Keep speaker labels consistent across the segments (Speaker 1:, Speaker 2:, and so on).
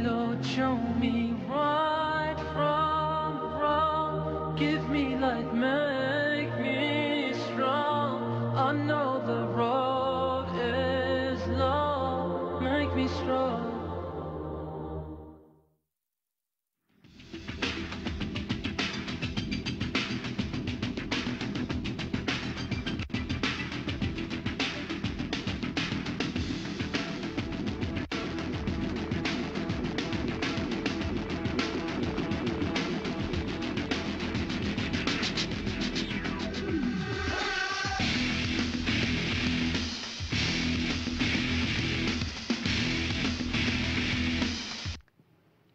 Speaker 1: Lord, show me right from wrong. Give me light, make me strong. I know the road is long. Make me strong.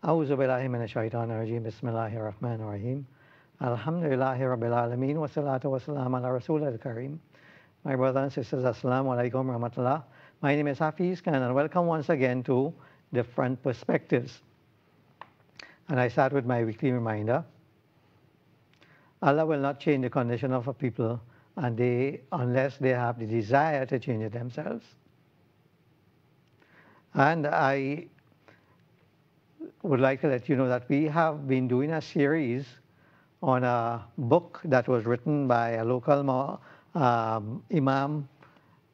Speaker 2: أعوذ بالله من الشيطان الرجيم بسم الله الرحمن الرحيم الحمد لله رب العالمين والصلاة والسلام على رسول الكريم. My brothers and sisters, Assalamu alaikum rahmatullah. My name is Hafiz Khan and welcome once again to Different Perspectives. And I start with my weekly reminder. Allah will not change the condition of a people unless they have the desire to change it themselves. And I would like to let you know that we have been doing a series on a book that was written by a local Imam,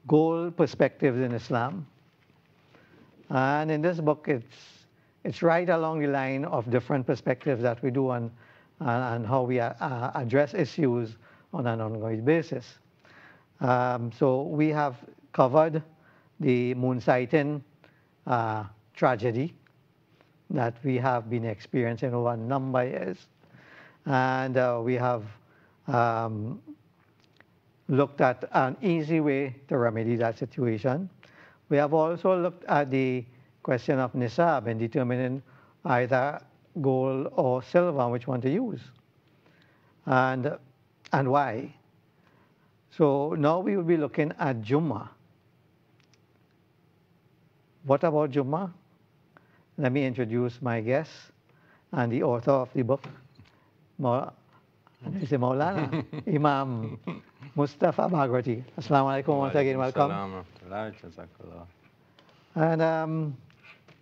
Speaker 2: Goal Perspectives in Islam. And in this book, it's right along the line of different perspectives that we do on how we address issues on an ongoing basis. So we have covered the moonsighting tragedy that we have been experiencing over a number of years. And we have looked at an easy way to remedy that situation. We have also looked at the question of nisab and determining either gold or silver, which one to use, and why. So now we will be looking at Jummah. What about Jummah? Let me introduce my guest and the author of the book, Maulana Imam Mustafa Bhagwati. Assalamu alaikum once again, welcome. And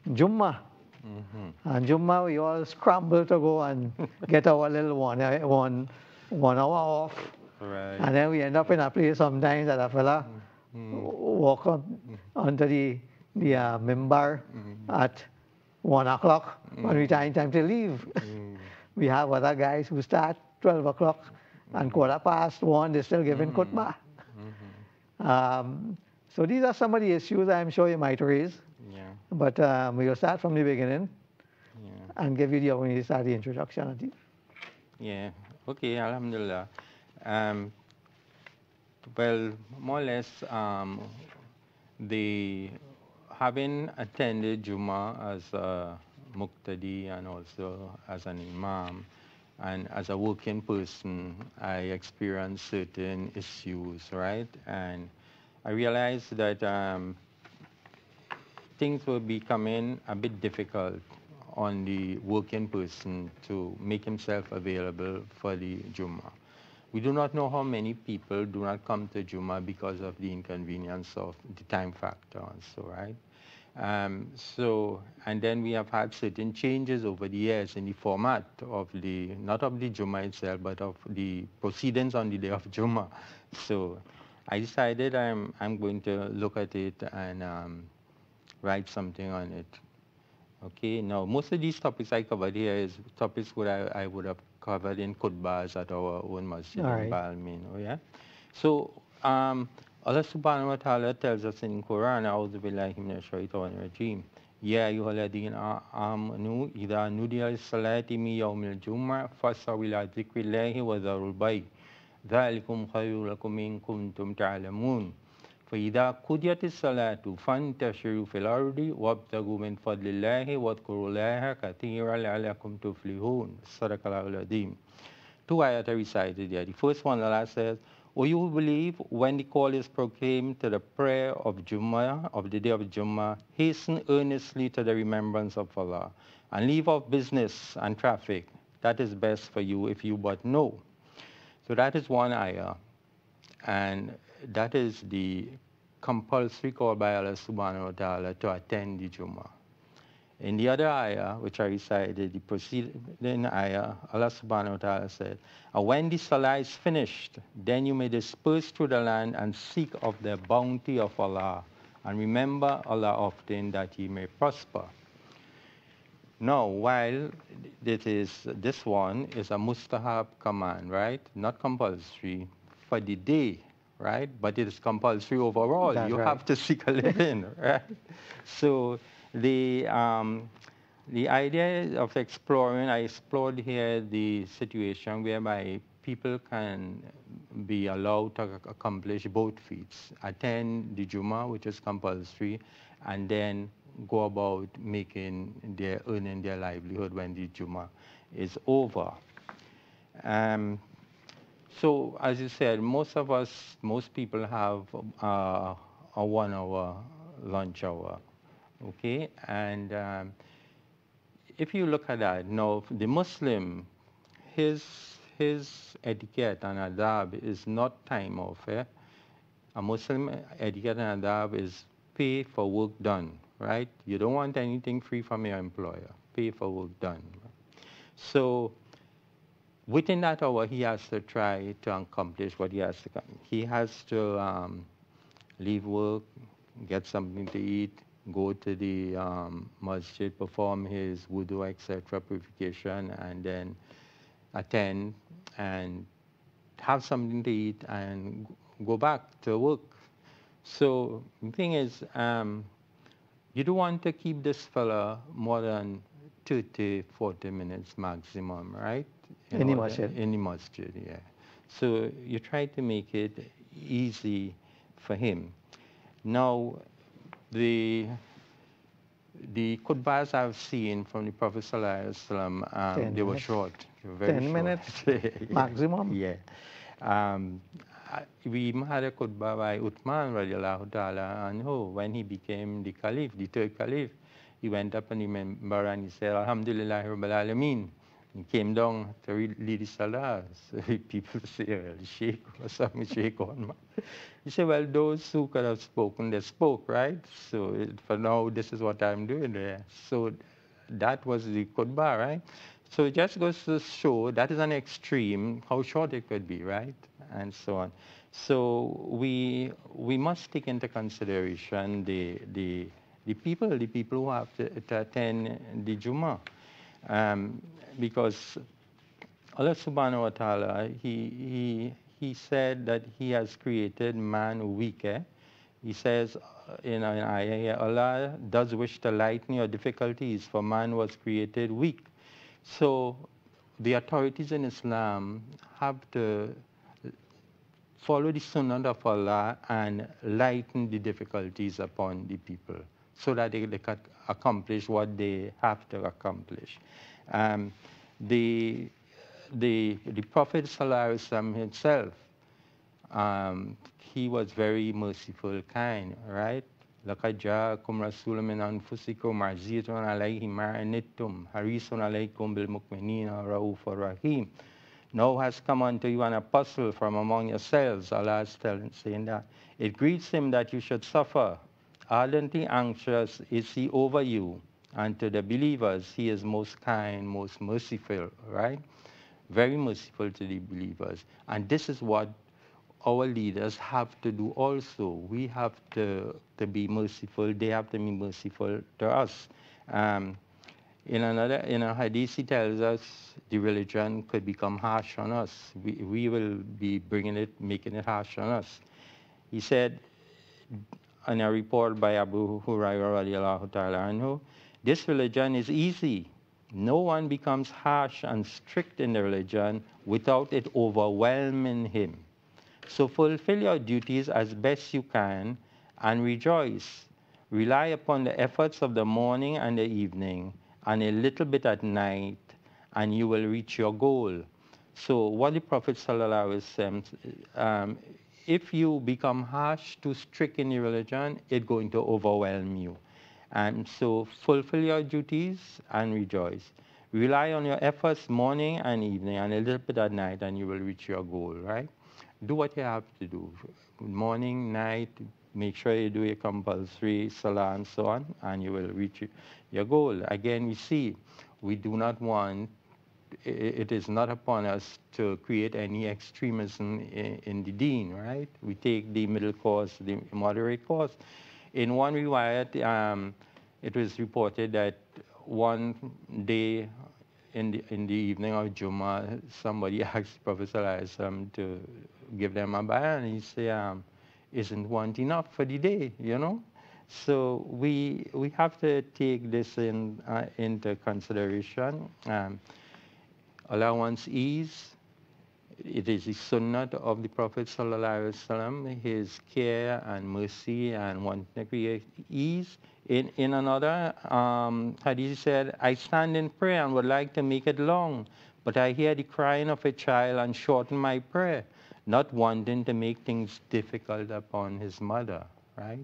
Speaker 2: Jummah. And Jummah, we all scramble to go and get our little one hour off.
Speaker 3: Right.
Speaker 2: And then we end up in a place sometimes that a fella walk up onto the mimbar at 1 o'clock when we time to leave. We have other guys who start 12 o'clock and 1:15, they're still giving khutbah. So these are some of the issues I'm sure you might raise.
Speaker 3: Yeah.
Speaker 2: But we'll start from the beginning
Speaker 3: Yeah.
Speaker 2: and give you the opportunity to start the introduction.
Speaker 3: Yeah. Okay. Alhamdulillah. Well, more or less, having attended Jummah as a Muqtadi and also as an Imam and as a working person, I experienced certain issues, right? And I realized that things were becoming a bit difficult on the working person to make himself available for the Jummah. We do not know how many people do not come to Jummah because of the inconvenience of the time factor also, right? And then we have had certain changes over the years in the format of not of the Jummah itself, but of the proceedings on the day of Jummah. So I decided I'm going to look at it and write something on it. Okay, now most of these topics I covered here is topics that I would have covered in khutbahs at our own masjid in Balmain. Oh, yeah? So Allah subhanahu wa ta'ala tells us in Quran, A'udhu billahi minash shaitanir rajim, Ya ayyuhalladhina amanu idha nudiya lis-salati min yawmil jum'ah fasaw ila dhikrillahi wa dharul bay' dhalikum khayrun lakum in kuntum ta'lamun. فإذا قضيت الصلاة فانتشروا في الأرض وابتغوا من فضل الله واذكروا الله كثيرا لعلكم تفلحون. صدق الله العظيم. Two ayat are recited there. The first one, Allah says, O you who believe, when the call is proclaimed to the prayer of Jummah, of the day of Jummah, hasten earnestly to the remembrance of Allah, and leave off business and traffic. That is best for you if you but know. So that is one ayah. And that is the compulsory call by Allah subhanahu wa ta'ala to attend the Jummah. In the other ayah, which I recited, the preceding ayah, Allah subhanahu wa ta'ala said, and when the salah is finished, then you may disperse through the land and seek of the bounty of Allah, and remember Allah often that ye may prosper. Now, while this one is a mustahab command, right? Not compulsory for the day, right? But it is compulsory overall.
Speaker 2: That's
Speaker 3: You
Speaker 2: right.
Speaker 3: have to seek a living, right? So the idea of exploring, I explored here the situation whereby people can be allowed to accomplish both feats, attend the Jummah, which is compulsory, and then go about earning their livelihood when the Jummah is over. So as you said, most people have a 1 hour lunch hour, okay? And if you look at that, now the Muslim, his etiquette and adab is not time off. A Muslim etiquette and adab is pay for work done, right? You don't want anything free from your employer. Pay for work done. So within that hour, he has to try to accomplish what he has to. He has to leave work, get something to eat, go to the masjid, perform his wudu, etc., purification, and then attend and have something to eat and go back to work. So the thing is, you don't want to keep this fella more than 30, 40 minutes maximum, right?
Speaker 2: In the masjid.
Speaker 3: In the masjid, yeah. So you try to make it easy for him. Now, the khutbahs I've seen from the Prophet Sallallahu Alaihi Wasallam, they were short. They were very
Speaker 2: 10
Speaker 3: short.
Speaker 2: minutes maximum?
Speaker 3: Yeah. We had a khutbah by Uthman radiallahu ta'ala anhu when he became the caliph, the third caliph. He went up on the member and he said, Alhamdulillah Rabbil Alameen. He came down to lead the salah. So people say, well, Sheikh or something, Sheikh on. He said, well, those who could have spoken, they spoke, right? So for now, this is what I'm doing there. So that was the khutbah, right? So it just goes to show that is an extreme, how short it could be, right? And so on. So we must take into consideration the people who have to attend the Jummah. Because Allah subhanahu wa ta'ala, he said that he has created man weak. He says in an ayah here, Allah does wish to lighten your difficulties, for man was created weak. So the authorities in Islam have to follow the sunnah of Allah and lighten the difficulties upon the people so that they can accomplish what they have to accomplish. The Prophet ﷺ himself, he was very merciful, kind, right? لَقَدْ جَاءَكُمْ رَسُولٌ مِّنْ أَنفُسِكُمْ عَزِيزٌ عَلَيْهِ مَا عَنِتُّمْ حَرِيصٌ عَلَيْكُمْ بِالْمُؤْمِنِينَ رَءُوفٌ رَحِيمٌ. Now has come unto you an apostle from among yourselves. Allah is saying that. It grieves him that you should suffer. Ardently anxious is he over you. And to the believers, he is most kind, most merciful, right? Very merciful to the believers. And this is what our leaders have to do also. We have to be merciful. They have to be merciful to us. In a hadith, he tells us the religion could become harsh on us. We will be making it harsh on us. He said, in a report by Abu Hurairah radiallahu ta'ala anhu, this religion is easy. No one becomes harsh and strict in the religion without it overwhelming him. So fulfill your duties as best you can and rejoice. Rely upon the efforts of the morning and the evening and a little bit at night, and you will reach your goal. So what the Prophet ﷺ said, if you become harsh, too strict in your religion, it's going to overwhelm you. And so fulfill your duties and rejoice. Rely on your efforts morning and evening and a little bit at night, and you will reach your goal, right? Do what you have to do. Morning, night, Make sure you do your compulsory salah and so on, and you will reach your goal. Again, we see we do not want, it is not upon us to create any extremism in the deen, right? We take the middle course, the moderate course. In one riwayat, it was reported that one day in the evening of Jummah, somebody asked Prophet ﷺ to give them a bayan, and he said, isn't one enough for the day, you know? So we have to take this into consideration. Allowance ease. It is the sunnah of the Prophet ﷺ, his care and mercy and wanting to create ease. In another hadith, he said, I stand in prayer and would like to make it long, but I hear the crying of a child and shorten my prayer, not wanting to make things difficult upon his mother, right?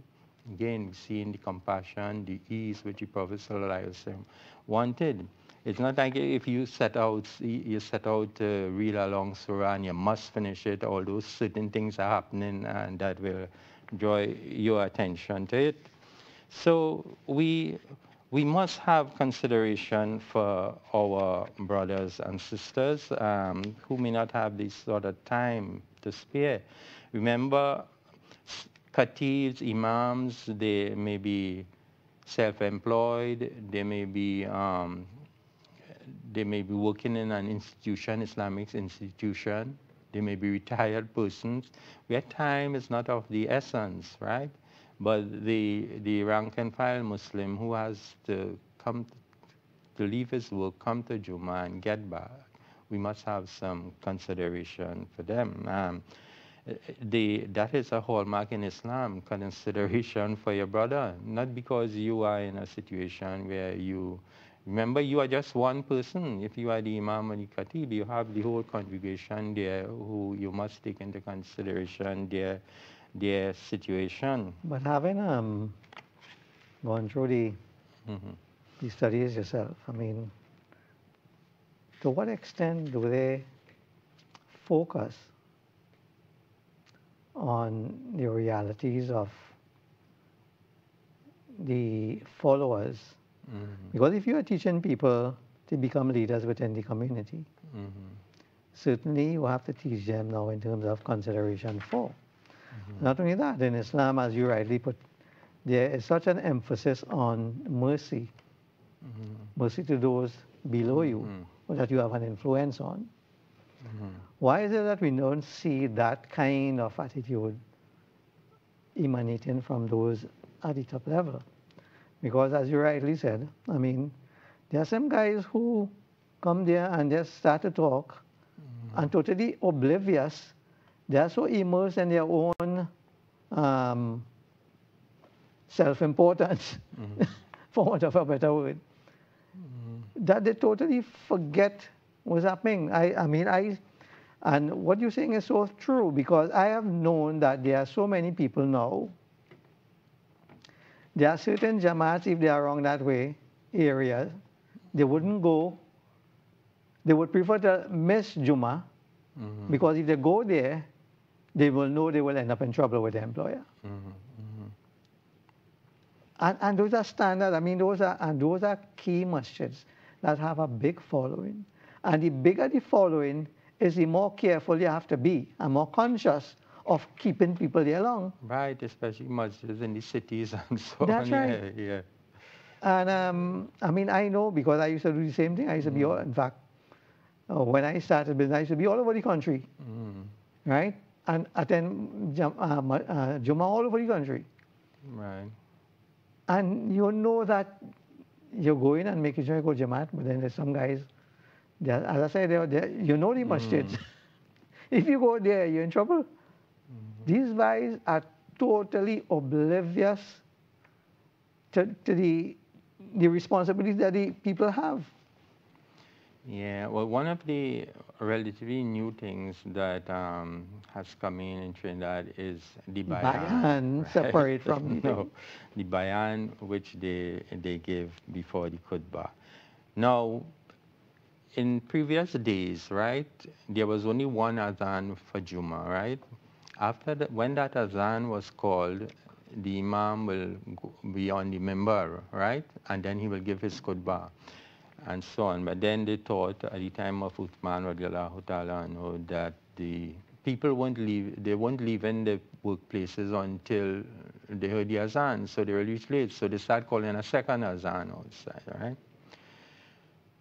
Speaker 3: Again, seeing the compassion, the ease which the Prophet ﷺ wanted. It's not like if you set out to read a long surah and you must finish it, although certain things are happening and that will draw your attention to it. So we must have consideration for our brothers and sisters who may not have this sort of time to spare. Remember, khatibs, imams, they may be self-employed, they may be working in an institution, Islamic institution. They may be retired persons where time is not of the essence, right? But the rank and file Muslim who has to come to leave his work, come to Jummah and get back, we must have some consideration for them. That is a hallmark in Islam, consideration for your brother, not because you are in a situation where remember, you are just one person. If you are the Imam and the Khatib, you have the whole congregation there who you must take into consideration their situation.
Speaker 2: But having gone through the studies yourself, I mean, to what extent do they focus on the realities of the followers? Because if you are teaching people to become leaders within the community, certainly you have to teach them now in terms of consideration for. Not only that, in Islam, as you rightly put, there is such an emphasis on mercy, mercy to those below you, or that you have an influence on. Why is it that we don't see that kind of attitude emanating from those at the top level? Because as you rightly said, I mean, there are some guys who come there and just start to talk and totally oblivious. They are so immersed in their own self-importance, for want of a better word, that they totally forget what's happening. And what you're saying is so true, because I have known that there are so many people now. There are certain Jamaats, if they are wrong that way, areas, they wouldn't go. They would prefer to miss Jummah, because if they go there, they will know they will end up in trouble with the employer. And those are standard. I mean, those are key masjids that have a big following. And the bigger the following is, the more careful you have to be and more conscious of keeping people there long.
Speaker 3: Right, especially masjids in the cities and so on.
Speaker 2: That's right.
Speaker 3: Yeah.
Speaker 2: And I mean, I know, because I used to do the same thing. I used to be, in fact, when I started business, I used to be all over the country, right? And attend Jummah all over the country.
Speaker 3: Right.
Speaker 2: And you know that you're going and making sure you go Jamaat, but then there's some guys, as I said, you know the masjids. If you go there, you're in trouble. These guys are totally oblivious to the responsibilities that the people have.
Speaker 3: Yeah, well, one of the relatively new things that has come in Trinidad is the bayan.
Speaker 2: Bayan,
Speaker 3: right?
Speaker 2: separate from
Speaker 3: the bayan which they give before the khutbah. Now, in previous days, right, there was only one adhan for Jummah, right? After when that adhan was called, the Imam will be on the member, right? And then he will give his khutbah and so on. But then they thought at the time of Uthman radiallahu ta'ala anhu that the people won't leave, they won't leave in the workplaces until they heard the azan, so they were reached late. So they start calling a second azan outside, right?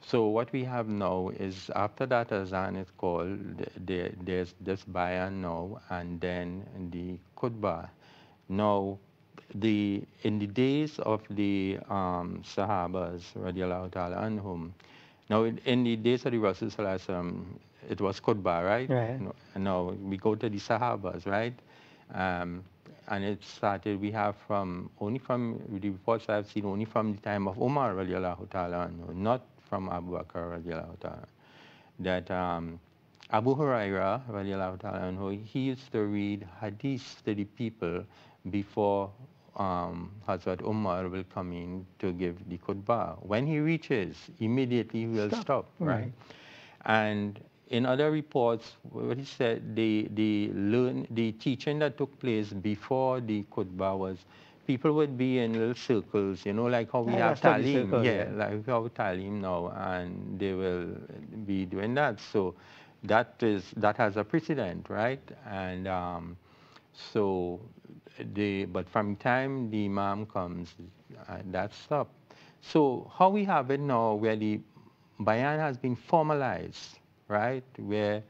Speaker 3: So what we have now is after that azan is called, there's this bayan now, and then the khutbah. Now, in the days of the Sahabas, radiallahu ta'ala anhum, now in the days of the Rasul sallallahu alaihi wasallam, it was khutbah, right?
Speaker 2: Right.
Speaker 3: Now we go to the Sahabas, right? And it started, we have only from the reports I've seen, only from the time of Umar radiallahu ta'ala anhu, not from Abu Bakr radiallahu ta'ala, that Abu Huraira radiallahu ta'ala anhu, he used to read hadiths to the people before Hazrat Umar will come in to give the khutbah. When he reaches, immediately he will stop, right? And in other reports, what he said, the teaching that took place before the khutbah was, people would be in little circles, you know, like how we have talim, like how talim now, and they will be doing that. So that has a precedent, right? And but from time the Imam comes, that stopped. So how we have it now, where the bayan has been formalized, right? Where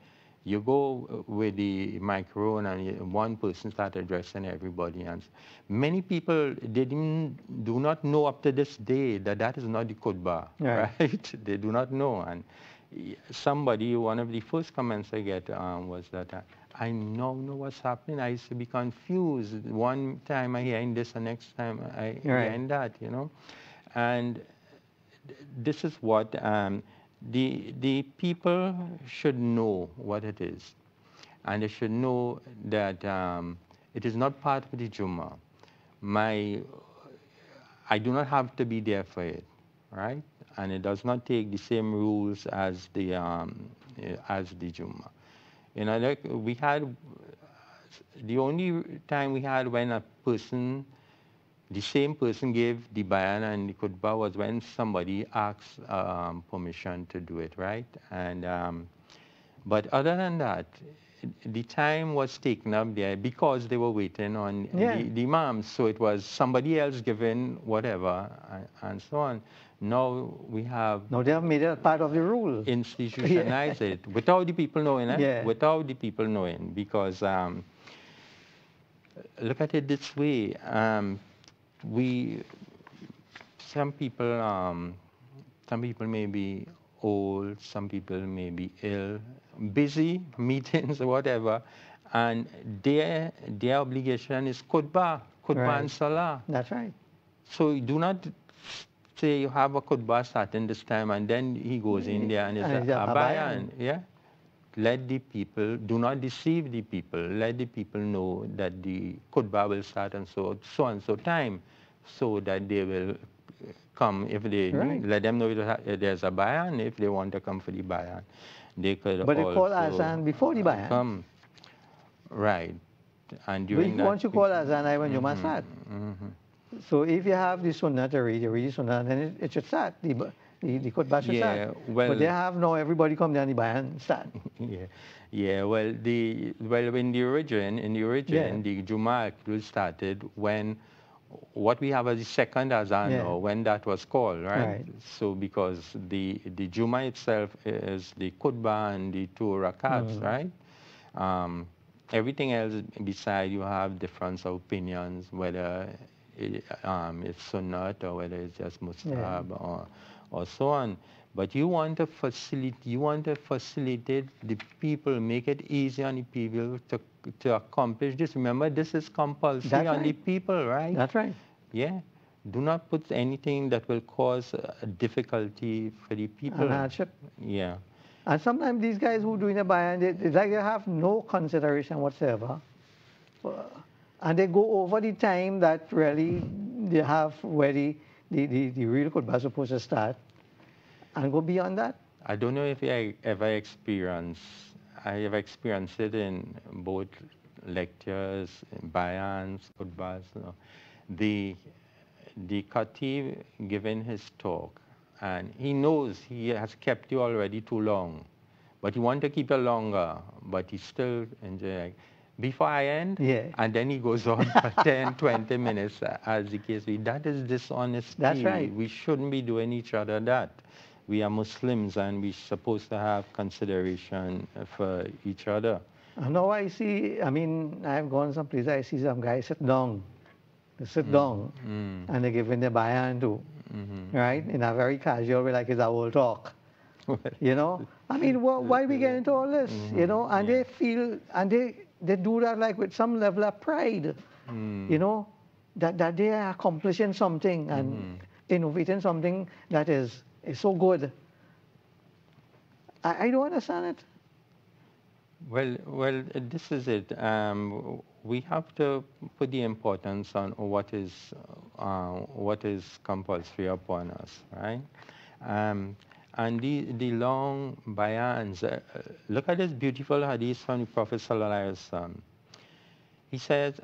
Speaker 3: you go with the microphone and one person starts addressing everybody. And many people, do not know up to this day that is not the khutbah, right? They do not know. And one of the first comments I get was that I now know what's happening. I used to be confused. One time I hear this, the next time I hear that, you know. And this is what the people should know what it is. And they should know that it is not part of the Jummah. I do not have to be there for it, right? And it does not take the same rules as the Jummah. You know, like we had, the only time we had when the same person gave the bayan and the khutbah was when somebody asked permission to do it, right? And but other than that, the time was taken up there because they were waiting on the imams. So it was somebody else giving whatever and so on. Now we have...
Speaker 2: Now they have made it part of the rule.
Speaker 3: Institutionalized it without the people knowing, without the people knowing, because look at it this way. Some people may be old, some people may be ill, busy, meetings or whatever, and their obligation is khutbah and salah.
Speaker 2: That's right.
Speaker 3: So do not say you have a khutbah starting this time and then he goes in there and it's a bayan. Yeah? Let the people, do not deceive the people. Let the people know that the khutbah will start and so and so time, so that they will come if they let them know there's a bayan. If they want to come for the bayan, they could.
Speaker 2: But they call azan before the bayan.
Speaker 3: Come, right? And during that,
Speaker 2: once you call azan, when you must start. So if you have the sunnah to read, you read the sunnah, then it should start. The khutbah should start.
Speaker 3: Well,
Speaker 2: but they have now everybody come down the bayan start.
Speaker 3: Well, in the origin, the Jummah actually started when what we have as the second azan, or when that was called, right? So because the Jummah itself is the khutbah and the 2 rakats, right? Everything else beside, you have difference of opinions, whether it's sunnat or whether it's just mustahab or so on. But you want to facilitate the people, make it easy on the people to accomplish this. Remember, this is compulsory on the people, right?
Speaker 2: That's right.
Speaker 3: Yeah. Do not put anything that will cause a difficulty for the people.
Speaker 2: And hardship.
Speaker 3: Yeah.
Speaker 2: And sometimes these guys who doing a bayan, they have no consideration whatsoever. And they go over the time that really they have where the real khutbah is supposed to start, and go beyond that.
Speaker 3: I don't know if I have experienced it in both lectures, bayans, khutbahs. You know. The khatib giving his talk, and he knows he has kept you already too long, but he wants to keep you longer, but he still enjoy. Before I end,
Speaker 2: Yeah.
Speaker 3: and then he goes on for 10, 20 minutes, as the case be. That is dishonesty.
Speaker 2: That's right.
Speaker 3: We shouldn't be doing each other that. We are Muslims, and we're supposed to have consideration for each other.
Speaker 2: Now I see, I mean, I've gone some places, I see some guys sit down. They sit down, and they're giving their bayan too, right? In a very casual way, like it's a whole talk. You know? I mean, why we get into all this? You know? And they feel, and they do that like with some level of pride, you know, that they are accomplishing something and innovating something that is so good. I don't understand it.
Speaker 3: Well, this is it. We have to put the importance on what is compulsory upon us, right? And the long bayans. Look at this beautiful hadith from the Prophet Sallallahu Alaihi Wasallam. He says,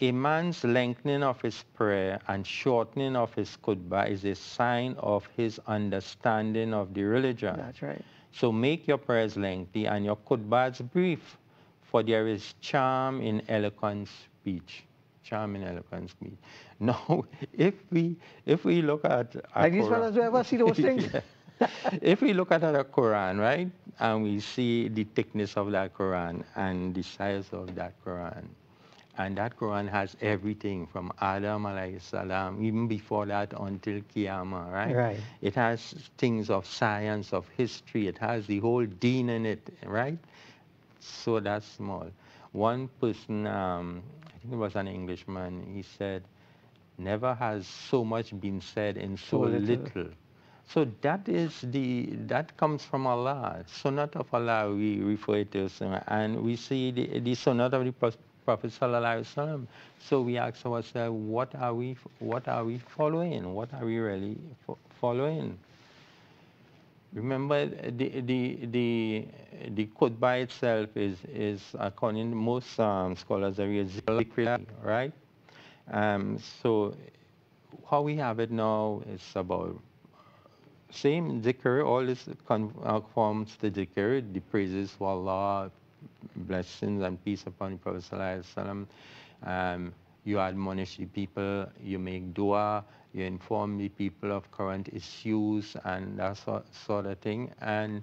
Speaker 3: a man's lengthening of his prayer and shortening of his khutbah is a sign of his understanding of the religion.
Speaker 2: That's right.
Speaker 3: So make your prayers lengthy and your khutbahs brief, for there is charm in eloquent speech. Charm in eloquent speech. Now, if we look at
Speaker 2: Like these fellas who ever see those things.
Speaker 3: Yeah. If we look at the Quran, right, and we see the thickness of that Quran and the size of that Quran, and that Quran has everything from Adam alayhi salam, even before that until Qiyamah, right?
Speaker 2: Right.
Speaker 3: It has things of science, of history. It has the whole deen in it, right? So that's small. One person, I think it was an Englishman, he said, never has so much been said in so little. So that comes from Allah. Sunnah of Allah, we refer to, and we see the Sunnah of the Prophet Sallallahu Alaihi Wasallam. So we ask ourselves, what are we following? What are we really following? Remember, the khutbah itself is according to most scholars, right? So how we have it now is about same dhikr, all this conforms to dhikr, the praises for Allah, blessings and peace upon the Prophet Sallallahu Alaihi Wasallam. You admonish the people, you make dua, you inform the people of current issues and that sort of thing. And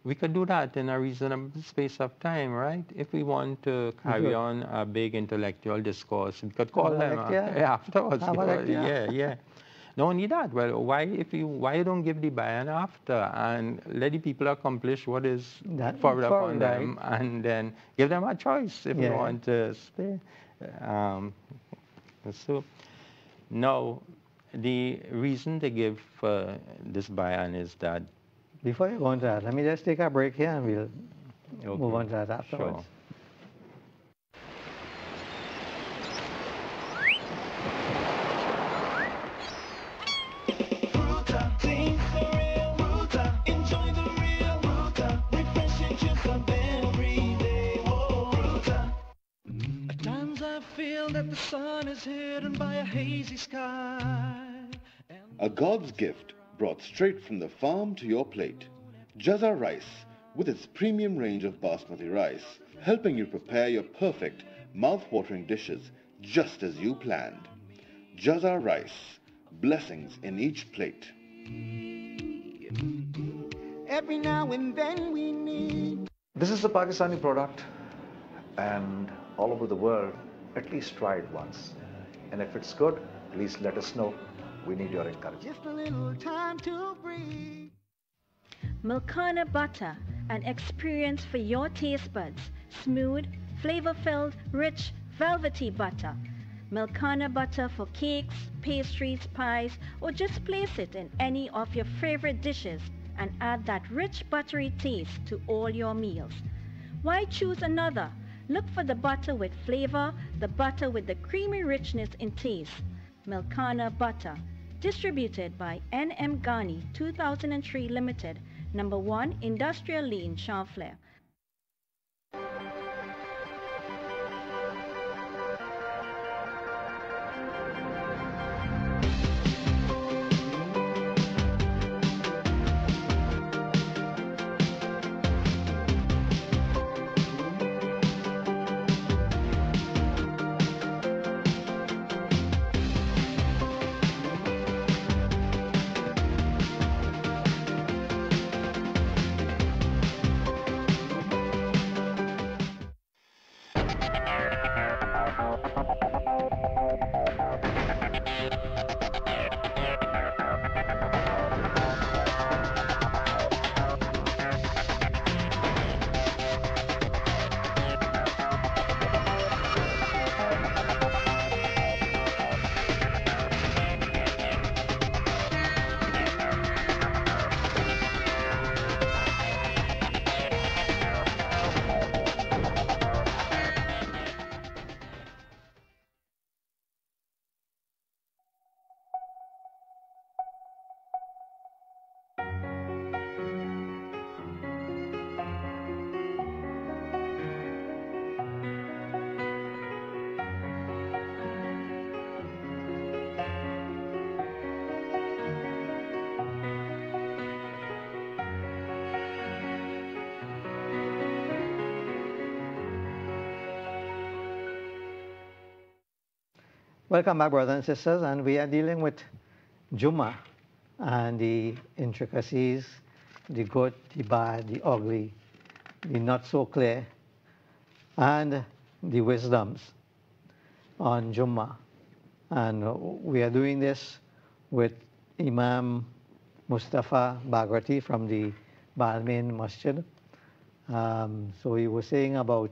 Speaker 3: we could do that in a reasonable space of time, right? If we want to carry on a big intellectual discourse, we could call them afterwards. Yeah. No only that. Well, why you don't give the bayan after and let the people accomplish what is forward upon them, and then give them a choice if you want to stay. So now the reason they give this bayan is that.
Speaker 2: Before you go on to that, let me just take a break here and we'll move on to that afterwards.
Speaker 3: Sure.
Speaker 1: That the sun is hidden by a hazy sky.
Speaker 4: A God's gift brought straight from the farm to your plate. Jazza Rice, with its premium range of basmati rice, helping you prepare your perfect, mouth-watering dishes just as you planned. Jazza Rice, blessings in each plate.
Speaker 1: Every now and then we need.
Speaker 5: This is a Pakistani product, and all over the world, at least try it once. And if it's good, please let us know. We need your encouragement.
Speaker 1: Just a little time to breathe.
Speaker 6: Milkana butter, an experience for your taste buds. Smooth, flavor-filled, rich, velvety butter. Milkana butter for cakes, pastries, pies, or just place it in any of your favorite dishes and add that rich buttery taste to all your meals. Why choose another? Look for the butter with flavor, the butter with the creamy richness in taste. Milkana butter. Distributed by N.M. Ghani, 2003 Limited, number 1, Industrial Lane, Champlain.
Speaker 2: Welcome back, brothers and sisters, and we are dealing with Juma and the intricacies, the good, the bad, the ugly, the not so clear, and the wisdoms on Juma. And we are doing this with Imam Mustafa Bagrati from the Balmain Masjid. So he was saying about,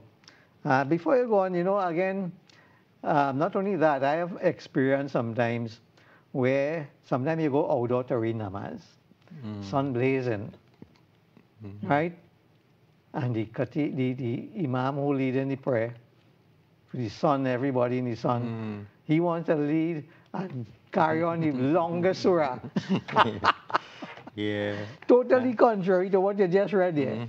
Speaker 2: before you go on, again, not only that, I have experienced sometimes where sometimes you go outdoor to read namaz, sun blazing, right? And the imam who lead in the prayer, the sun, everybody in the sun, he wants to lead and carry on the longest surah.
Speaker 3: Yeah.
Speaker 2: Totally contrary to what you just read here.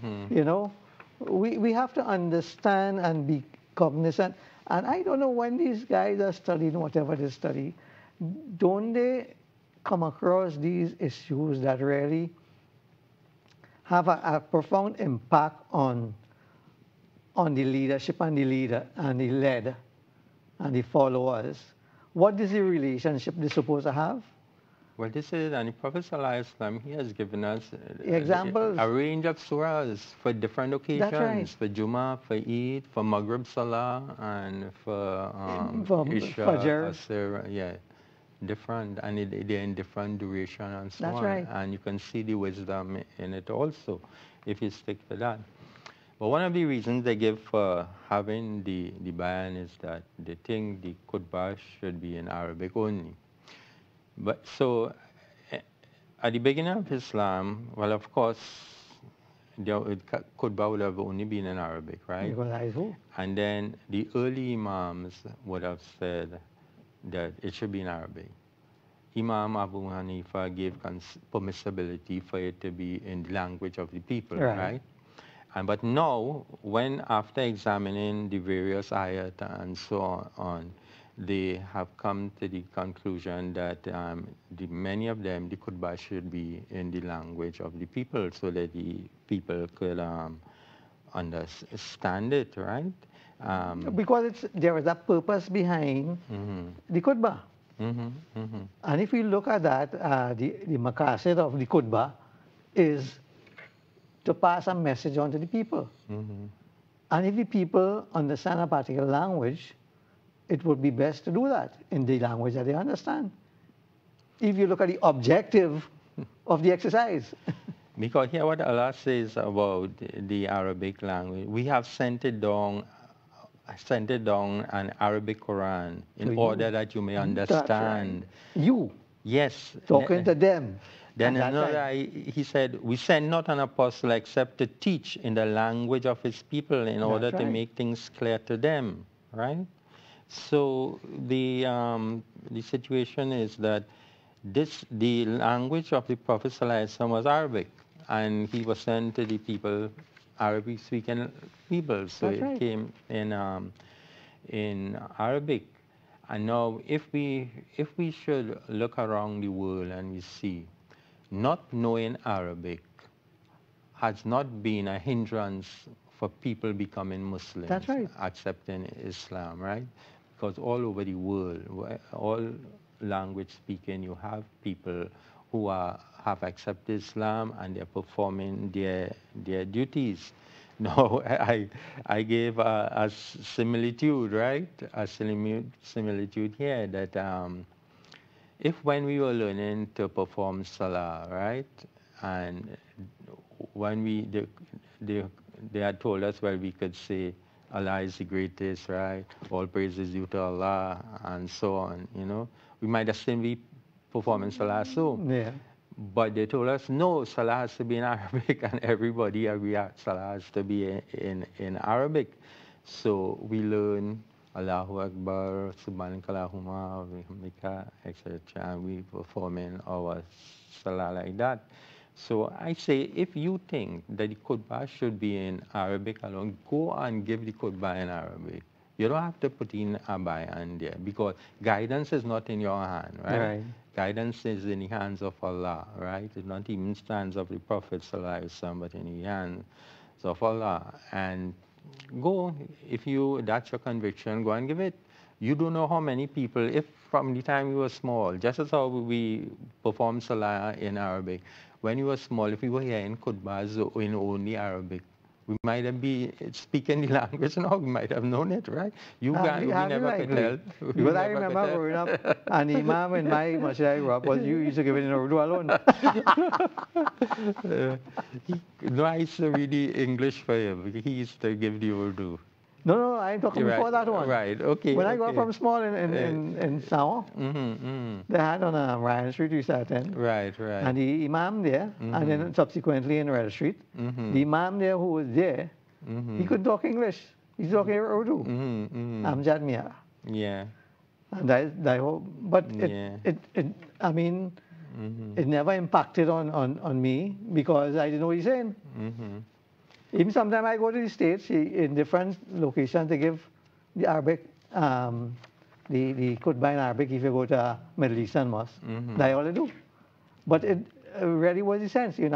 Speaker 2: We have to understand and be cognizant. And I don't know when these guys are studying whatever they study, don't they come across these issues that really have a profound impact on the leadership and the leader and the led and the followers? What is the relationship they're supposed to have?
Speaker 3: Well, this is, and the Prophet ﷺ, he has given us
Speaker 2: examples,
Speaker 3: a range of surahs for different occasions.
Speaker 2: That's right.
Speaker 3: For Jummah, for Eid, for Maghrib Salah, and for Isha,
Speaker 2: Fajr.
Speaker 3: Asr, yeah, different, and they're in different duration and so
Speaker 2: That's
Speaker 3: on.
Speaker 2: right.
Speaker 3: And you can see the wisdom in it also, if you stick to that. But one of the reasons they give for having the bayan is that they think the khutbah should be in Arabic only. But so, at the beginning of Islam, well, of course, the khutbah would have only been in Arabic, right? And then the early Imams would have said that it should be in Arabic. Imam Abu Hanifa gave permissibility for it to be in the language of the people, right? But now, when after examining the various ayat and so on, they have come to the conclusion that many of them, the khutbah should be in the language of the people so that the people could understand it, right?
Speaker 2: Because there is a purpose behind the khutbah. And if we look at that, the maqasid of the khutbah is to pass a message on to the people. And if the people understand a particular language, it would be best to do that in the language that they understand. If you look at the objective of the exercise.
Speaker 3: Because here what Allah says about the Arabic language, we have sent it down an Arabic Quran in order that you may understand.
Speaker 2: Right. You.
Speaker 3: Yes.
Speaker 2: Talking to them.
Speaker 3: Then another, he said, we send not an apostle except to teach in the language of his people in order to make things clear to them, right? So the situation is that the language of the Prophet ﷺ was Arabic, and he was sent to the people, Arabic-speaking people. So it came in Arabic. And now, if we should look around the world and we see, not knowing Arabic has not been a hindrance for people becoming Muslims, accepting Islam, right? Because all over the world, all language speaking, you have people who have accepted Islam and they're performing their duties. No, I gave a similitude, right? A similitude here that if when we were learning to perform Salah, right, and when they had told us, well, we could say, Allah is the greatest, right? All praise is due to Allah, and so on, We might have still be performing Salah so.
Speaker 2: Yeah.
Speaker 3: But they told us, no, Salah has to be in Arabic, and everybody agreed Salah has to be in Arabic. So we learn Allahu Akbar, Subhanaka Allahumma, Bihamdika, etc. And we performing our Salah like that. So I say, if you think that the khutbah should be in Arabic alone, go and give the khutbah in Arabic. You don't have to put in a bayan there, because guidance is not in your hand, right? Guidance is in the hands of Allah, right? It's not even in the hands of the Prophet ﷺ, but in the hands of Allah. And go, if that's your conviction, go and give it. You don't know how many people, if from the time you were small, just as how we perform Salah in Arabic, when you were small, if we were here in Kutbas in only Arabic, we might have been speaking the language now, we might have known it, right? You can't, we
Speaker 2: Highly
Speaker 3: never could tell.
Speaker 2: likely.
Speaker 3: We
Speaker 2: Because I
Speaker 3: never could
Speaker 2: remember
Speaker 3: tell.
Speaker 2: growing up, and Imam in my masjid I grew up was you used to give it in Urdu alone.
Speaker 3: No, I used to read the English for him. He used to give the Urdu.
Speaker 2: No, I'm talking
Speaker 3: Right,
Speaker 2: before that one.
Speaker 3: right, okay,
Speaker 2: When I grew up
Speaker 3: okay.
Speaker 2: from small in Sawa, they had on Ryan Street we used to attend.
Speaker 3: Right, right.
Speaker 2: And the Imam there, and then subsequently in Red Street, the Imam there who was there, he could talk English. He's talking Urdu. Amjad Mia.
Speaker 3: Yeah.
Speaker 2: And but I mean, it never impacted on me because I didn't know what he's saying. Even sometimes I go to the States, in different locations, they give the Arabic, the khutbah in Arabic if you go to a Middle Eastern mosque. That's all they do. But it really was the sense. In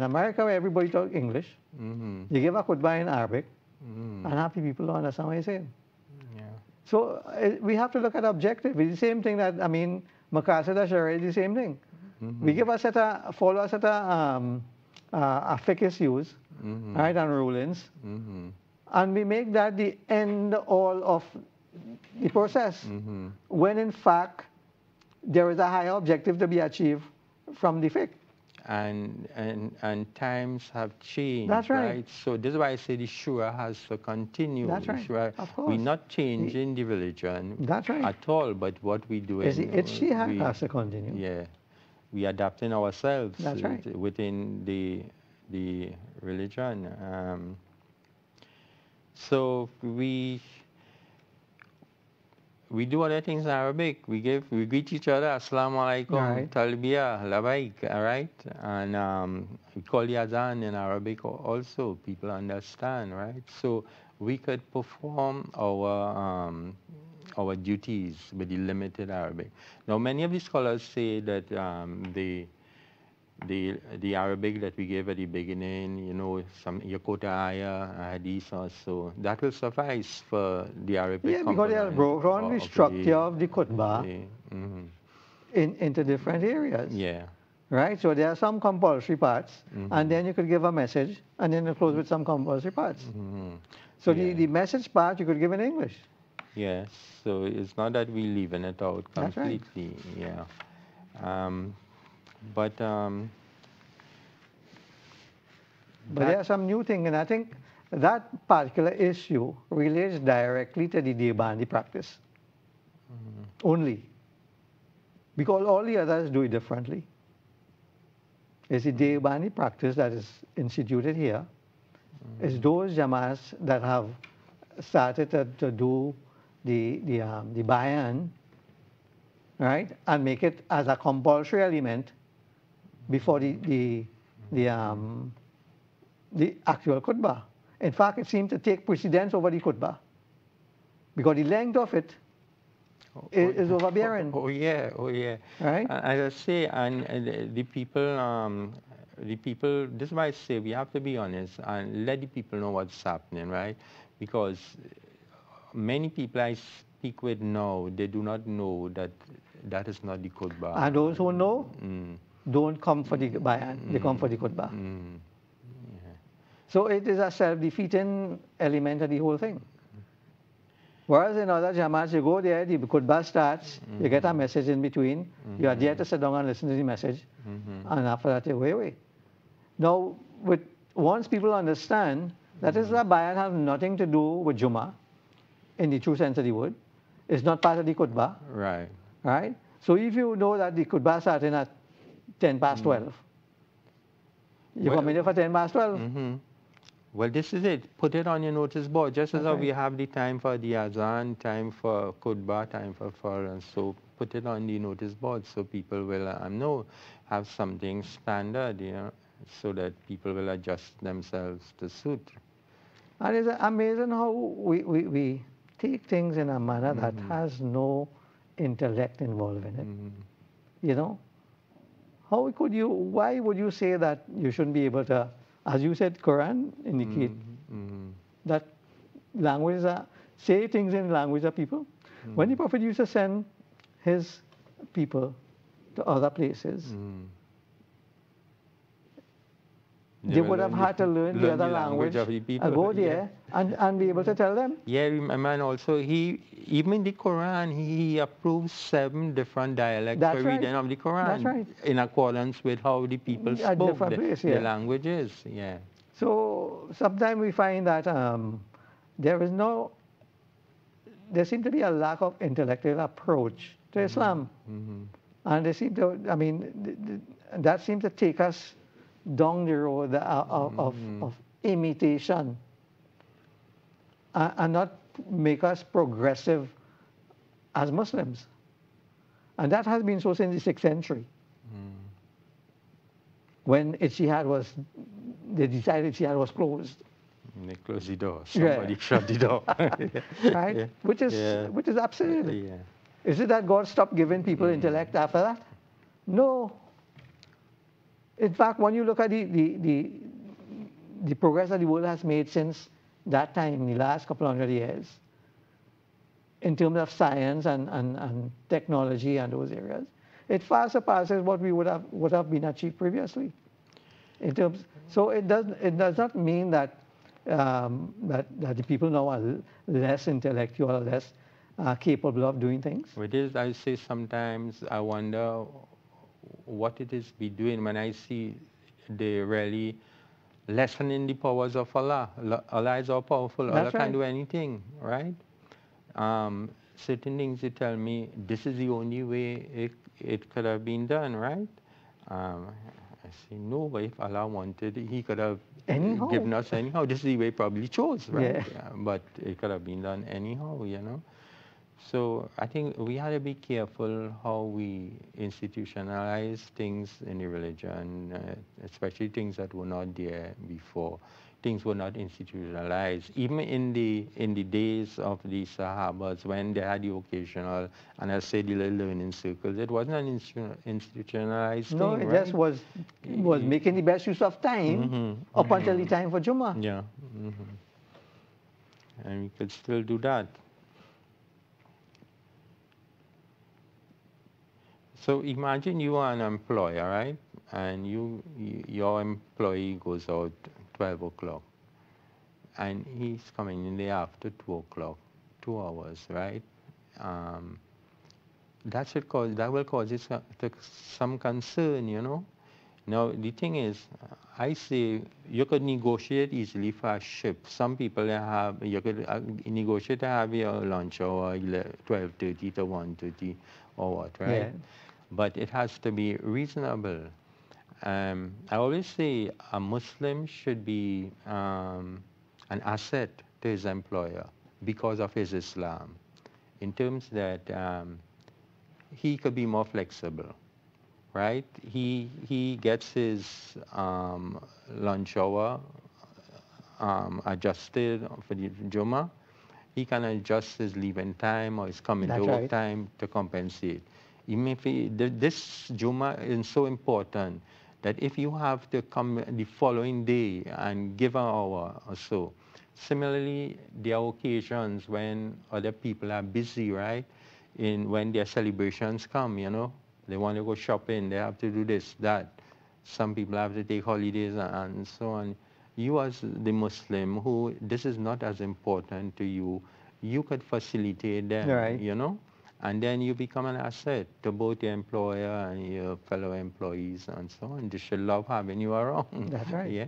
Speaker 2: America, where everybody talks English, you give a khutbah in Arabic, and happy people don't understand what you're saying.
Speaker 3: Yeah.
Speaker 2: So we have to look at objective. It's the same thing that, I mean, Maqasid al-Sharia is the same thing. We give follow a set of fiqh issues, right, and rulings, and we make that the end all of the process, when in fact there is a higher objective to be achieved from the fiqh.
Speaker 3: And times have changed.
Speaker 2: That's right.
Speaker 3: So this is why I say the shura has to continue.
Speaker 2: That's right.
Speaker 3: Shura,
Speaker 2: Of course.
Speaker 3: we're not changing the religion
Speaker 2: That's right.
Speaker 3: at all, but what we do
Speaker 2: Is it ijtihad has to continue.
Speaker 3: Yeah. We adapting ourselves
Speaker 2: That's right.
Speaker 3: within the religion. So we do other things in Arabic. We greet each other, Assalamu alaikum,
Speaker 2: Right.
Speaker 3: Talbiya, Labaik, all right? And we call the Azan in Arabic also, people understand, right? So we could perform our duties with the limited Arabic. Now, many of the scholars say that the Arabic that we gave at the beginning, you know, some Yakota ayah, hadith also, that will suffice for the Arabic
Speaker 2: Yeah, because they have broken the structure of the khutbah into different areas.
Speaker 3: Yeah.
Speaker 2: Right? So there are some compulsory parts, and then you could give a message, and then you close with some compulsory parts. So the message part you could give in English.
Speaker 3: Yes. So it's not that we're leaving it out
Speaker 2: That's right.
Speaker 3: completely. Yeah. But
Speaker 2: there are some new things, and I think that particular issue relates directly to the Deobandi practice. Only. Because all the others do it differently. It's the Deobandi practice that is instituted here. It's those Jamaats that have started to do the bayan, right, and make it as a compulsory element before the actual khutbah. In fact, it seems to take precedence over the khutbah because the length of it is overbearing.
Speaker 3: Oh yeah,
Speaker 2: Right?
Speaker 3: As I say, and the people, this is why I say we have to be honest and let the people know what's happening, right? Because many people I speak with now, they do not know that that is not the khutbah.
Speaker 2: And those who know don't come for the bayan, they come for the khutbah. So it is a self-defeating element of the whole thing. Whereas in other Jamaats, you go there, the khutbah starts, you get a message in between, you are there to sit down and listen to the message, and after that you go away. Now, once people understand that is a bayan has nothing to do with Jummah, in the true sense of the word, it's not part of the khutbah.
Speaker 3: Right.
Speaker 2: Right? So if you know that the khutbah starting at 10 past 12, you come in there for 10 past 12.
Speaker 3: Well, this is it. Put it on your notice board. Just as how
Speaker 2: Okay.
Speaker 3: we have the time for the azan, time for khutbah, time for Farhan. So put it on the notice board so people will know, have something standard, you know, so that people will adjust themselves to suit.
Speaker 2: And it's amazing how we take things in a manner that has no intellect involved in it. You know? Why would you say that you shouldn't be able to, as you said, Quran indicate that language, say things in language of people. When the Prophet used to send his people to other places, they would have had to learn the other language
Speaker 3: of the
Speaker 2: and
Speaker 3: people.
Speaker 2: go there and be able to tell them.
Speaker 3: Yeah, remember, and also even in the Quran, he approves 7 different dialects
Speaker 2: That's
Speaker 3: for
Speaker 2: right.
Speaker 3: reading of the Quran.
Speaker 2: That's right.
Speaker 3: In accordance with how the people
Speaker 2: At
Speaker 3: spoke
Speaker 2: different place, yeah.
Speaker 3: the languages. Yeah.
Speaker 2: So sometimes we find that there seems to be a lack of intellectual approach to Islam. And they seem to, I mean, that seems to take us down the road of imitation and not make us progressive as Muslims. And that has been so since the 6th century. When they decided Ijtihad was closed.
Speaker 3: They closed the door. Somebody shut the door.
Speaker 2: Right?
Speaker 3: Yeah.
Speaker 2: Which is absurd.
Speaker 3: Yeah.
Speaker 2: Is it that God stopped giving people intellect after that? No. In fact, when you look at the progress that the world has made since that time, in the last couple of hundred years, in terms of science and technology and those areas, it far surpasses what we would have been achieved previously. So it does not mean that that the people now are less intellectual, less capable of doing things.
Speaker 3: It is, I say sometimes, I wonder what it is we doing when I see they really lessening the powers of Allah. Allah is all powerful.
Speaker 2: That's
Speaker 3: Allah can
Speaker 2: right.
Speaker 3: do anything, right? Certain things they tell me this is the only way it could have been done, right? I say no, but if Allah wanted, He could have given us anyhow. This is the way He probably chose, right?
Speaker 2: Yeah.
Speaker 3: But it could have been done anyhow, you know. So I think we have to be careful how we institutionalize things in the religion, especially things that were not there before. Things were not institutionalized. Even in the days of the Sahabas, when they had the occasional, and I say the little learning circles, it wasn't an institutionalized
Speaker 2: No,
Speaker 3: thing,
Speaker 2: it
Speaker 3: right?
Speaker 2: just was making the best use of time up until the time for Jummah.
Speaker 3: Yeah. And we could still do that. So imagine you are an employer, right? And your employee goes out 12 o'clock, and he's coming in there after 2 o'clock, 2 hours, right? That will cause some concern, you know. Now the thing is, I say you could negotiate easily for a shift. Some people you could negotiate to have your lunch hour 12:30 to 1:30 or what, right?
Speaker 2: Yeah.
Speaker 3: But it has to be reasonable. I always say a Muslim should be an asset to his employer because of his Islam, in terms that he could be more flexible, right? He gets his lunch hour adjusted for the Jummah. He can adjust his leaving time or his coming to work time to compensate. Even if this Jummah is so important that if you have to come the following day and give an hour or so. Similarly, there are occasions when other people are busy, right? When their celebrations come, you know, they want to go shopping, they have to do this, that. Some people have to take holidays and so on. You as the Muslim who this is not as important to you, you could facilitate them, you know? And then you become an asset to both your employer and your fellow employees and so on. They should love having you around.
Speaker 2: That's right.
Speaker 3: Yeah,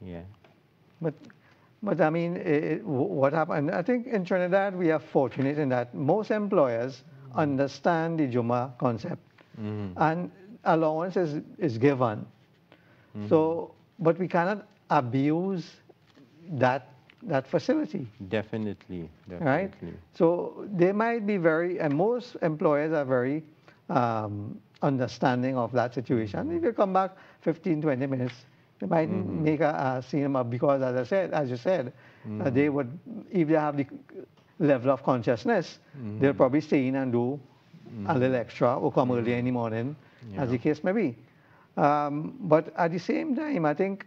Speaker 3: yeah.
Speaker 2: But I mean, what happened? I think in Trinidad we are fortunate in that most employers understand the Jummah concept, and allowance is given. So, but we cannot abuse that facility.
Speaker 3: Definitely.
Speaker 2: Right? So they might be and most employers are very understanding of that situation. If you come back 15, 20 minutes, they might make a cinema because, as you said, they would, if they have the level of consciousness, they'll probably stay in and do a little extra or come early in the morning, as the case may be. But at the same time, I think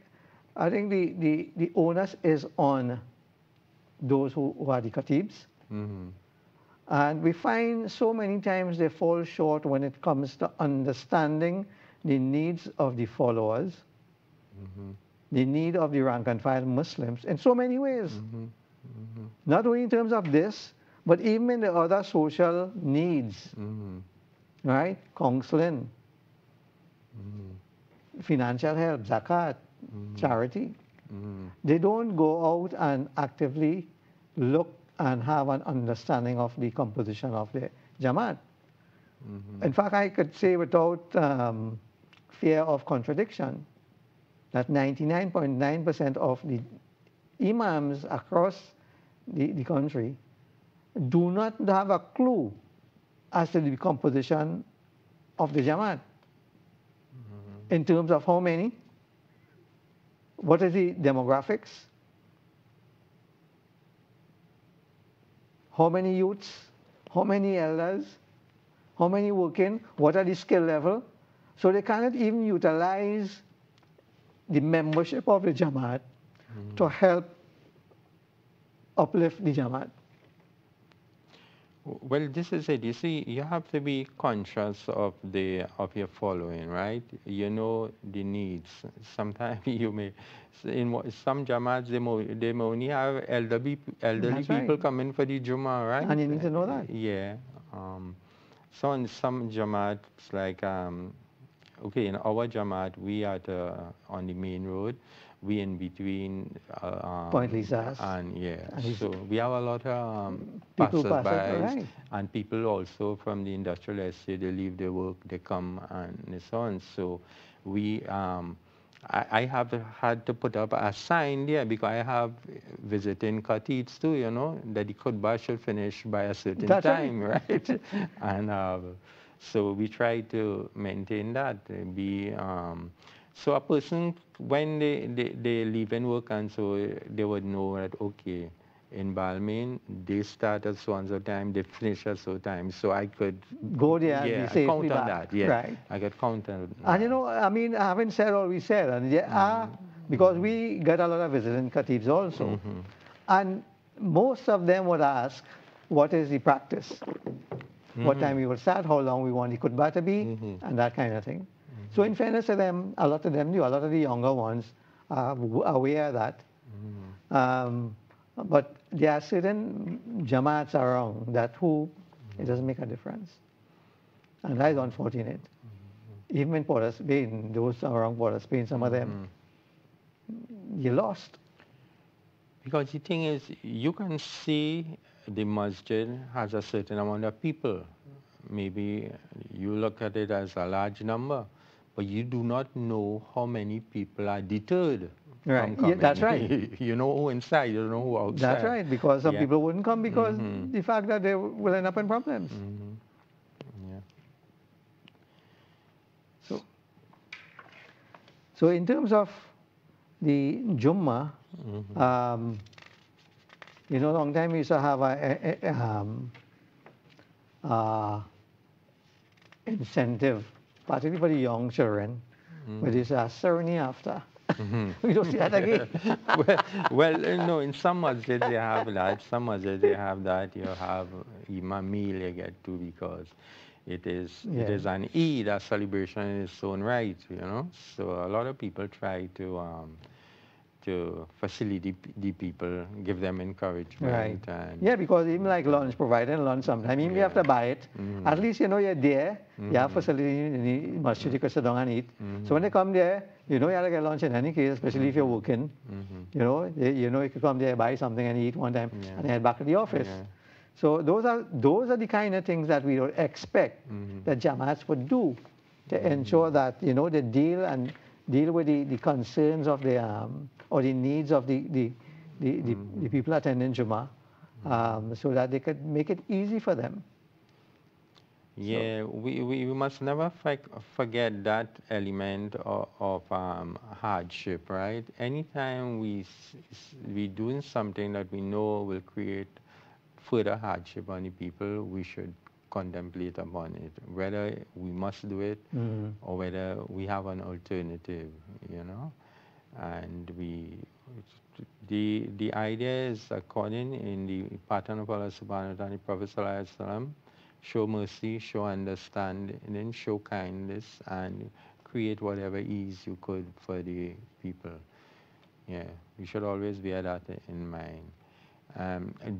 Speaker 2: the onus is on those who are the khatibs. And we find so many times they fall short when it comes to understanding the needs of the followers, the need of the rank and file Muslims in so many ways. Not only in terms of this, but even in the other social needs, right? Counseling, financial help, zakat, charity. They don't go out and actively look and have an understanding of the composition of the Jamaat. In fact, I could say without fear of contradiction that 99.9% of the imams across the country do not have a clue as to the composition of the Jamaat in terms of how many, what is the demographics, how many youths, how many elders, how many working, what are the skill level. So they cannot even utilize the membership of the Jamaat to help uplift the Jamaat.
Speaker 3: Well, this is it. You see, you have to be conscious of your following, right? You know the needs. Sometimes you may, in some Jamaats, they may only have elderly
Speaker 2: That's
Speaker 3: people
Speaker 2: right.
Speaker 3: coming for the Jummah, right?
Speaker 2: And you need to know that.
Speaker 3: Yeah. So in some Jamaats, like, okay, in our Jamaat, we are on the main road. We in between
Speaker 2: Point Lisas.
Speaker 3: and yeah,
Speaker 2: And
Speaker 3: so we have a lot of
Speaker 2: People
Speaker 3: passers-by
Speaker 2: pass it, right.
Speaker 3: and people also from the industrial estate. They leave their work, they come and so on. So we, I have had to put up a sign there because I have visiting khatibs too, you know, that the khutbah should finish by a certain
Speaker 2: That's
Speaker 3: time, right? And so we try to maintain that. So a person, when they leave and work, and so they would know that, okay, in Balmain, they start at so-and-so time, they finish at so time. So I could
Speaker 2: Go there and be safely
Speaker 3: count on
Speaker 2: back.
Speaker 3: that. Yeah,
Speaker 2: Right.
Speaker 3: I could count on
Speaker 2: And you know, I mean, I haven't said all we said, and there are, because we get a lot of visiting khatibs also, and most of them would ask, what is the practice? What time we will start, how long we want the khutbah to be, and that kind of thing. So in fairness to them, a lot of them do, a lot of the younger ones are aware of that. But there are certain Jamaats around that it doesn't make a difference. And that is unfortunate. Even in Port of Spain, those around Port of Spain, some of them, you lost.
Speaker 3: Because the thing is, you can see the masjid has a certain amount of people. Maybe you look at it as a large number, but you do not know how many people are deterred
Speaker 2: Right.
Speaker 3: from coming.
Speaker 2: Yeah, that's right.
Speaker 3: You know who inside, you don't know who outside.
Speaker 2: That's right, because some
Speaker 3: Yeah.
Speaker 2: people wouldn't come because the fact that they will end up in problems.
Speaker 3: Yeah.
Speaker 2: So in terms of the Jummah, you know, long time we used to have a incentive, particularly for the young children, where they say a ceremony after. We don't see that again.
Speaker 3: well, no, in some masjids they have that. Some masjids they have that. You have Imam meal you get to because it is an Eid, a celebration in its own right, you know. So a lot of people try to facilitate the people, give them encouragement.
Speaker 2: Right.
Speaker 3: And
Speaker 2: Yeah, because even like lunch, providing lunch sometimes, even if you have to buy it, at least you know you're there, you have facility in the masjid, you can sit down and eat. So when they come there, you know you have to get lunch in any case, especially if you're working. You know you could come there, buy something and eat one time, and then head back to the office. So those are the kind of things that we would expect that Jamaats would do to ensure that, you know, they deal with the concerns of the or the needs of the people attending Jummah, so that they could make it easy for them.
Speaker 3: Yeah, we must never forget that element of hardship, right? Anytime we doing something that we know will create further hardship on the people, we should contemplate upon it, whether we must do it or whether we have an alternative, you know. And we The idea is according in the pattern of Allah subhanahu wa ta'ala, the Prophet sallallahu alaihi wasallam, show mercy, show understanding, and then show kindness, and create whatever ease you could for the people. Yeah, you should always bear that in mind.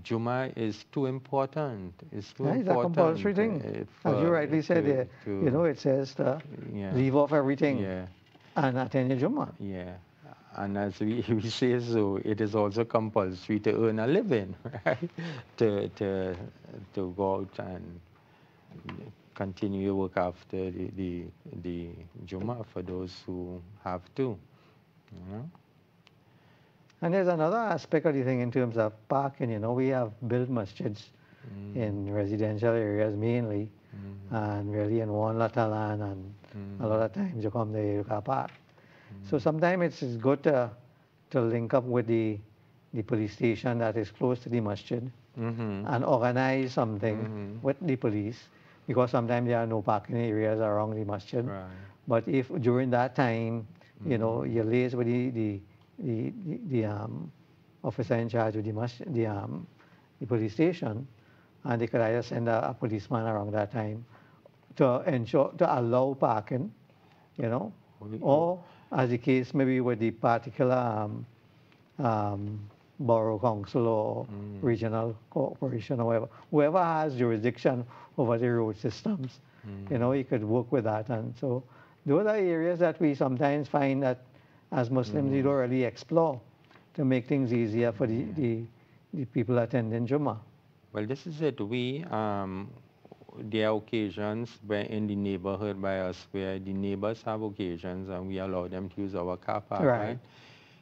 Speaker 3: Juma is too important. It's too important.
Speaker 2: It's a compulsory thing. As you rightly said, it says to leave off everything and attend your Juma.
Speaker 3: Yeah. And as we say, so it is also compulsory to earn a living, right? to go out and continue your work after the Juma for those who have to. You know?
Speaker 2: And there's another aspect of the thing in terms of parking. We have built masjids in residential areas mainly, and really in one lot of land, and a lot of times you come there, you can park. So sometimes it's good to link up with the police station that is close to the masjid and organize something with the police, because sometimes there are no parking areas around the masjid.
Speaker 3: Right.
Speaker 2: But if during that time, you liaise with the officer in charge of the police station, and they could either send a policeman around that time to allow parking, or as the case maybe with the particular borough council or regional corporation or whatever, whoever has jurisdiction over the road systems, you could work with that. And so those are areas that we sometimes find that as Muslims we don't really explore to make things easier for the people attending Jummah.
Speaker 3: Well, this is it. There are occasions where in the neighborhood by us where the neighbors have occasions and we allow them to use our car park, right?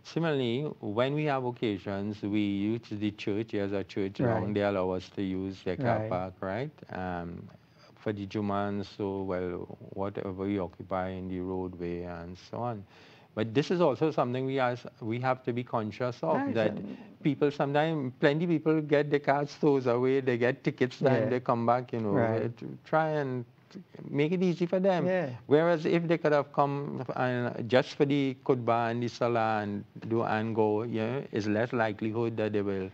Speaker 3: Similarly, when we have occasions, we use the church, as a church around, they allow us to use their car park, right? For the Jummah and so, whatever we occupy in the roadway and so on. But this is also something we have to be conscious of, that people sometimes, plenty of people get their cars stowed away, they get tickets and they come back, to try and make it easy for them. Whereas if they could have come just for the khutbah and the salah and go, it's less likelihood that they will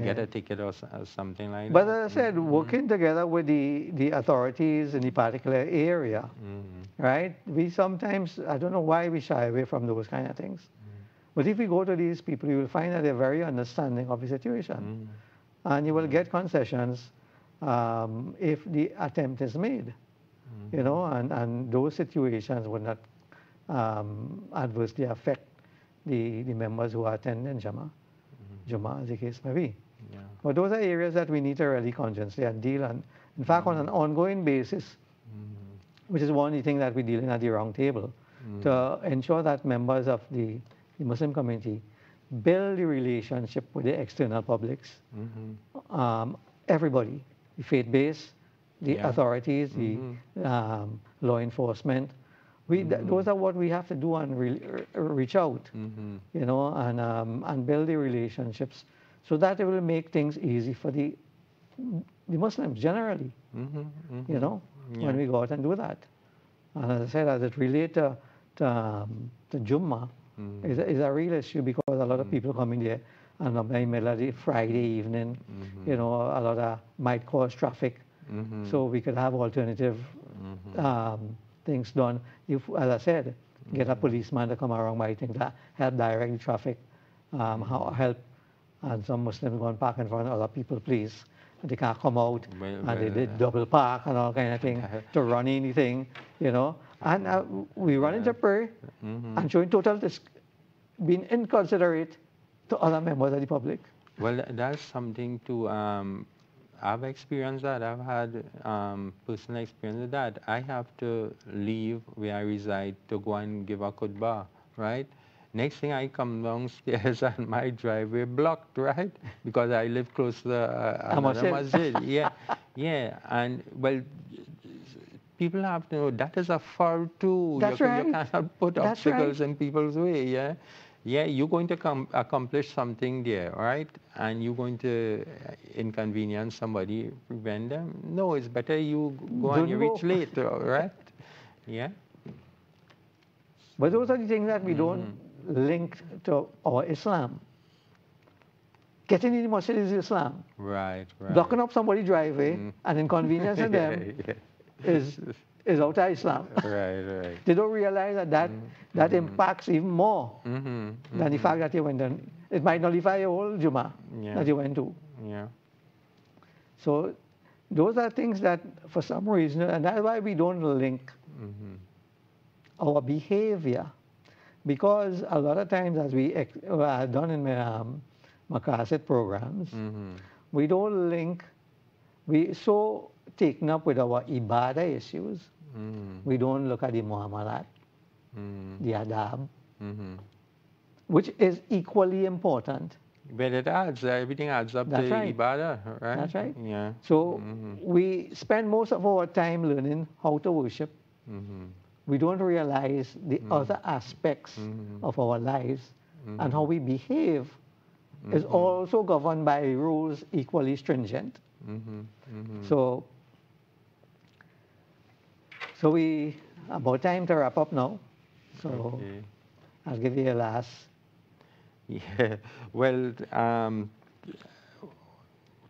Speaker 3: get a ticket or something like that.
Speaker 2: But as I said, working together with the authorities in the particular area, right? We sometimes, I don't know why we shy away from those kind of things. But if we go to these people, you will find that they're very understanding of the situation. And you will get concessions if the attempt is made. And those situations will not adversely affect the members who are attending Jummah, as the case may be. But those are areas that we need to really consciously deal on. In fact, on an ongoing basis, which is one of the things that we're dealing at the round table, to ensure that members of the Muslim community build the relationship with the external publics, everybody, the faith-based, the authorities, the law enforcement. Those are what we have to do and reach out, and build the relationships so that it will make things easy for the Muslims generally, when we go out and do that. And as I said, as it relates to Jummah, is a real issue because a lot of people come in there and in the middle of the Friday evening, a lot of might cause traffic. So we could have alternative things done. If, as I said, get a policeman to come around, I think that help direct the traffic, help, and some Muslims go and park in front of other people's place. And they can't come out, and they did double park and all kind of thing to run anything, And we run into prayer and showing total being inconsiderate to other members of the public.
Speaker 3: Well, that's something to, I've experienced that. I've had personal experience with that. I have to leave where I reside to go and give a khutbah, right? Next thing I come downstairs and my driveway blocked, right? Because I live close to another masjid. And well, people have to know that is a foul too. You cannot put obstacles in people's way, you're going to accomplish something there, right? And you're going to inconvenience somebody, prevent them. No, it's better you go and you reach late, right?
Speaker 2: But those are the things that we don't linked to our Islam. Getting in the masjid is Islam.
Speaker 3: Right, right.
Speaker 2: Blocking up somebody's driveway and inconveniencing them is out of Islam.
Speaker 3: Right, right.
Speaker 2: They don't realize that impacts even more than the fact that you went on. It might nullify your whole Jummah that you went to.
Speaker 3: Yeah.
Speaker 2: So those are things that for some reason, and that's why we don't link our behavior. Because a lot of times, as we have done in Maqasid programs, we don't link, we so taken up with our ibadah issues, we don't look at the muamalat, the adab, which is equally important.
Speaker 3: But it adds, everything adds up
Speaker 2: That's
Speaker 3: to
Speaker 2: right.
Speaker 3: ibadah, right?
Speaker 2: That's right.
Speaker 3: Yeah.
Speaker 2: So we spend most of our time learning how to worship. We don't realize the other aspects of our lives, and how we behave is also governed by rules equally stringent. So we about time to wrap up now. So
Speaker 3: Okay.
Speaker 2: I'll give you a last.
Speaker 3: Yeah. Well,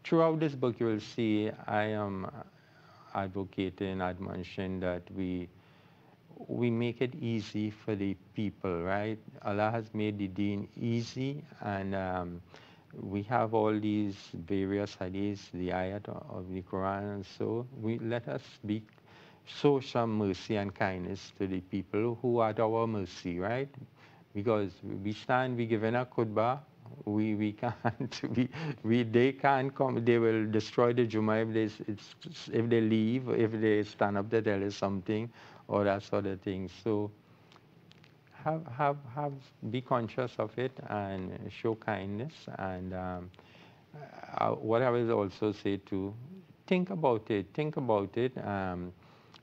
Speaker 3: throughout this book, you will see I am advocating, admonishing that we make it easy for the people, right? Allah has made the deen easy, and we have all these various hadiths, the ayat of the Quran, and so let us show some mercy and kindness to the people who are at our mercy, right? Because we given a khutbah, we can't, they can't come, they will destroy the Jummah if they leave, if they stand up to tell us something, or that sort of thing. So be conscious of it and show kindness. And what I will also say too, think about it.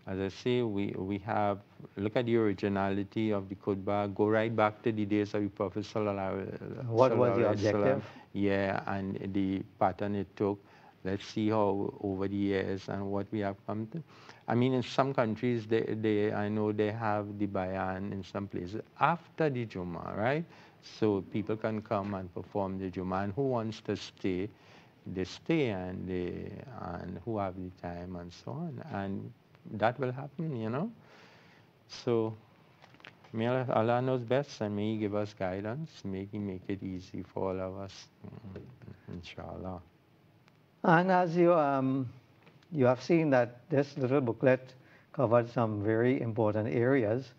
Speaker 3: As I say, we have, look at the originality of the khutbah, go right back to the days of the Prophet Sallallahu
Speaker 2: What was the objective?
Speaker 3: Yeah, and the pattern it took. Let's see how over the years and what we have come to. I mean, in some countries, I know they have the bayan in some places after the Jummah, right? So people can come and perform the Jummah, and who wants to stay, they stay, and who have the time and so on. And that will happen, you know. So may Allah knows best, and may He give us guidance, may He make it easy for all of us, inshallah.
Speaker 2: And as you have seen that this little booklet covered some very important areas,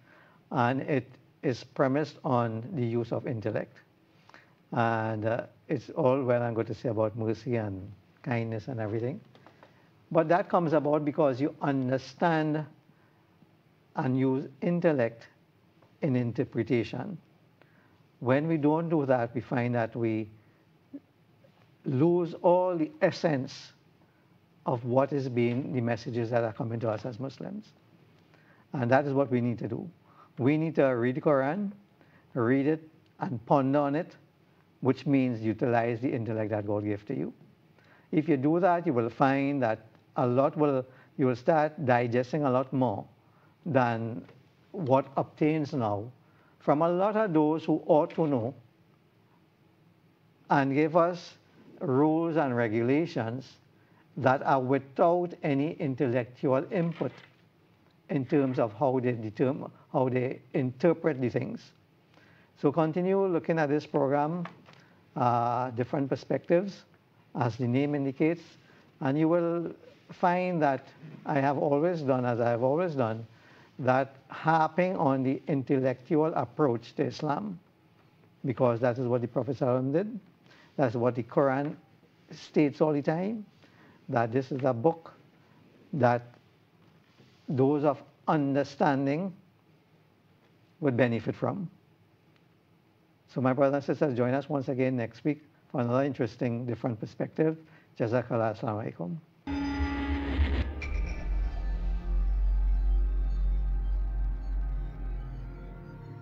Speaker 2: and it is premised on the use of intellect. And it's all well and good to say about mercy and kindness and everything. But that comes about because you understand and use intellect in interpretation. When we don't do that, we find that we lose all the essence of what is being the messages that are coming to us as Muslims. And that is what we need to do. We need to read the Quran, read it and ponder on it, which means utilize the intellect that God gave to you. If you do that, you will find that you will start digesting a lot more than what obtains now from a lot of those who ought to know and give us rules and regulations that are without any intellectual input in terms of how they interpret the things. So continue looking at this program, different perspectives, as the name indicates, and you will find that I have always done, as I have always done, that harping on the intellectual approach to Islam, because that is what the Prophet ﷺ did. That's what the Quran states all the time, that this is a book that those of understanding would benefit from. So my brothers and sisters, join us once again next week for another interesting, different perspective. Jazakallah, Assalamu alaikum.